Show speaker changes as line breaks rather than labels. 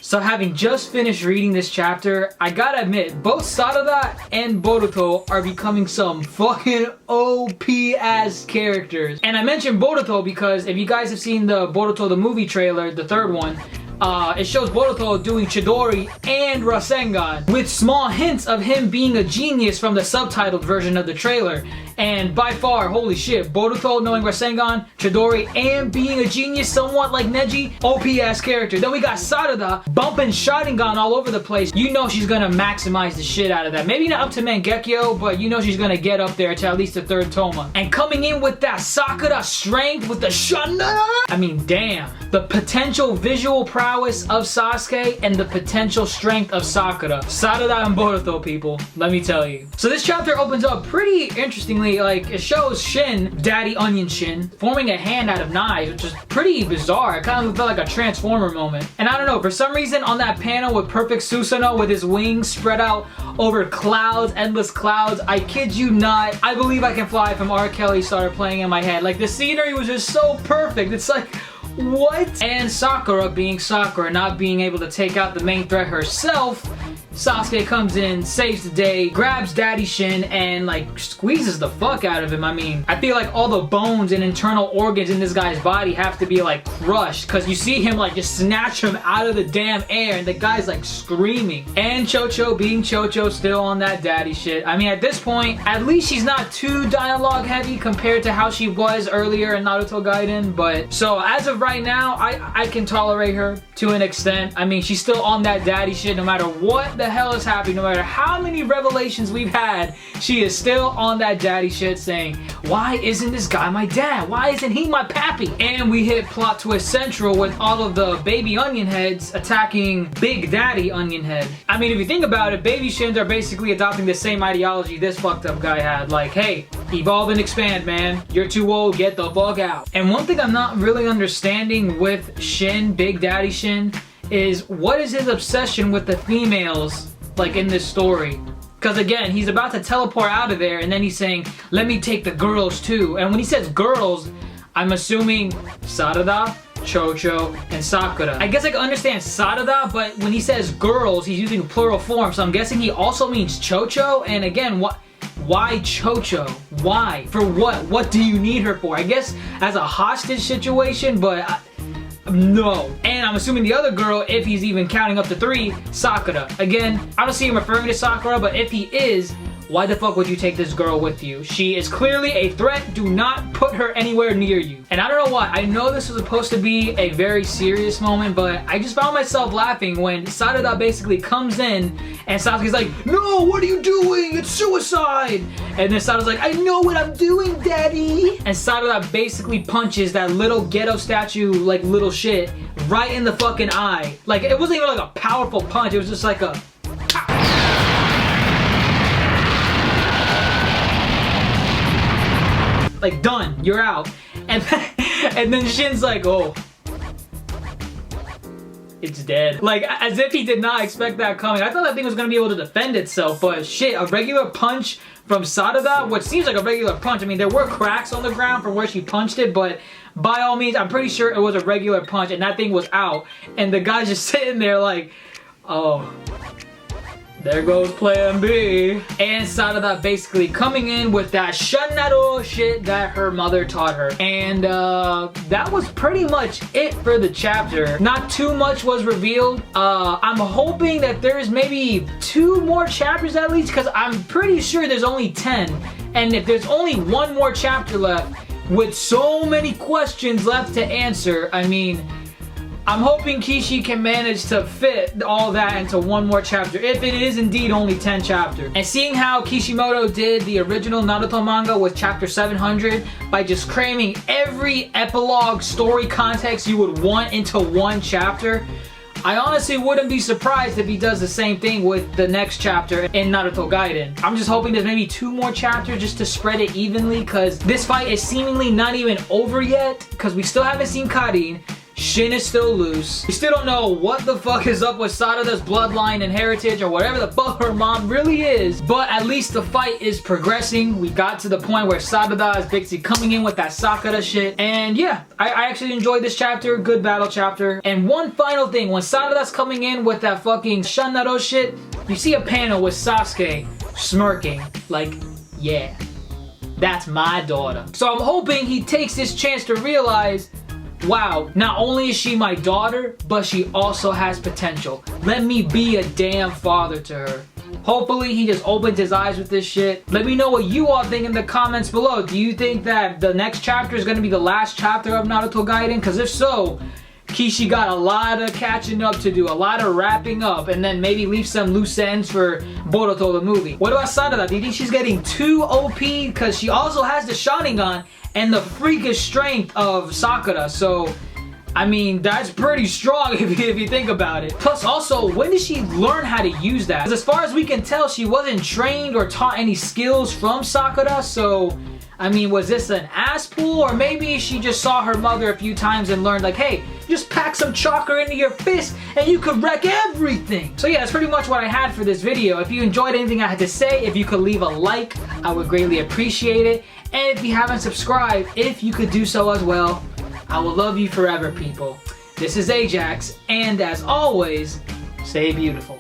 So having just finished reading this chapter, I gotta admit, both Sarada and Boruto are becoming some fucking OP ass characters. And I mentioned Boruto because if you guys have seen the Boruto the movie trailer, the third one, it shows Boruto doing Chidori and Rasengan with small hints of him being a genius from the subtitled version of the trailer. And by far, holy shit, Boruto knowing Rasengan, Chidori, and being a genius somewhat like Neji, OP ass character. Then we got Sarada bumping Sharingan all over the place. You know she's gonna maximize the shit out of that. Maybe not up to Mangekyo, but you know she's gonna get up there to at least the third Toma. And coming in with that Sakura strength with the Shana! I mean, damn. The potential visual prowess of Sasuke and the potential strength of Sakura. Sarada and Boruto, people. Let me tell you. So this chapter opens up pretty interestingly. Like, it shows Shin, Daddy Onion Shin, forming a hand out of knives, which is pretty bizarre. It kind of felt like a Transformer moment. And I don't know, for some reason on that panel with Perfect Susanoo with his wings spread out over clouds, endless clouds, I kid you not, I Believe I Can Fly from R. Kelly started playing in my head. Like, the scenery was just so perfect. It's like, what? And Sakura being Sakura, not being able to take out the main threat herself, Sasuke comes in, saves the day, grabs Daddy Shin, and like squeezes the fuck out of him. I mean, I feel like all the bones and internal organs in this guy's body have to be like crushed, because you see him like just snatch him out of the damn air, and the guy's like screaming. And Chocho being Chocho, still on that daddy shit. I mean, at this point, at least she's not too dialogue heavy compared to how she was earlier in Naruto Gaiden. But so as of right now, I can tolerate her to an extent. I mean, she's still on that daddy shit no matter what the hell is happening, no matter how many revelations we've had, she is still on that daddy shit saying, why isn't this guy my dad? Why isn't he my pappy? And we hit plot twist central with all of the baby onion heads attacking Big Daddy Onion Head. I mean, if you think about it, baby Shins are basically adopting the same ideology this fucked up guy had. Like, hey, evolve and expand, man. You're too old, get the fuck out. And one thing I'm not really understanding with Shin, Big Daddy Shin, is what is his obsession with the females like in this story? Because again, he's about to teleport out of there and then he's saying, let me take the girls too. And when he says girls, I'm assuming Sarada, Chocho, and Sakura. I guess I can understand Sarada, but when he says girls, he's using plural form, so I'm guessing he also means Chocho. And again, why Chocho? Why? For what? What do you need her for? I guess as a hostage situation, but no. And I'm assuming the other girl, if he's even counting up to 3, Sakura. Again, I don't see him referring to Sakura, but if he is, why the fuck would you take this girl with you? She is clearly a threat. Do not put her anywhere near you. And I don't know why. I know this was supposed to be a very serious moment, but I just found myself laughing when Sarada basically comes in and Sasuke's like, no, what are you doing? It's suicide. And then Sarada's like, I know what I'm doing, daddy. And Sarada basically punches that little ghetto statue, like little shit, right in the fucking eye. Like, it wasn't even like a powerful punch. It was just like a like, done, you're out. And then Shin's like, oh, it's dead. Like, as if he did not expect that coming. I thought that thing was gonna be able to defend itself, but shit, a regular punch from Sarada, which seems like a regular punch. I mean, there were cracks on the ground from where she punched it, but by all means, I'm pretty sure it was a regular punch and that thing was out. And the guy's just sitting there like, oh, there goes plan B. And Sarada basically coming in with that Shanaro shit that her mother taught her. And that was pretty much it for the chapter. Not too much was revealed. I'm hoping that there's maybe 2 more chapters at least, because I'm pretty sure there's only 10. And if there's only 1 more chapter left, with so many questions left to answer, I mean, I'm hoping Kishi can manage to fit all that into 1 more chapter, if it is indeed only 10 chapters. And seeing how Kishimoto did the original Naruto manga with chapter 700 by just cramming every epilogue story context you would want into 1 chapter, I honestly wouldn't be surprised if he does the same thing with the next chapter in Naruto Gaiden. I'm just hoping there's maybe 2 more chapters just to spread it evenly, because this fight is seemingly not even over yet, because we still haven't seen Karin. Shin is still loose. We still don't know what the fuck is up with Sarada's bloodline and heritage or whatever the fuck her mom really is. But at least the fight is progressing. We got to the point where Sarada is basically coming in with that Sakura shit. And yeah, I actually enjoyed this chapter. Good battle chapter. And one final thing, when Sarada's coming in with that fucking Naruto shit, you see a panel with Sasuke smirking like, yeah, that's my daughter. So I'm hoping he takes this chance to realize, wow, not only is she my daughter, but she also has potential. Let me be a damn father to her. Hopefully he just opens his eyes with this shit. Let me know what you all think in the comments below. Do you think that the next chapter is going to be the last chapter of Naruto Gaiden? Because if so, Kishi got a lot of catching up to do, a lot of wrapping up, and then maybe leave some loose ends for Boruto the movie. What about Sarada? Do you think she's getting too OP? Because she also has the Sharingan and the freakish strength of Sakura, so I mean, that's pretty strong if you think about it. Plus also, when did she learn how to use that? Because as far as we can tell, she wasn't trained or taught any skills from Sakura, so I mean, was this an ass pull? Or maybe she just saw her mother a few times and learned like, hey, just pack some chakra into your fist and you could wreck everything. So yeah, that's pretty much what I had for this video. If you enjoyed anything I had to say, if you could leave a like, I would greatly appreciate it. And if you haven't subscribed, if you could do so as well, I will love you forever, people. This is Ajax, and as always, stay beautiful.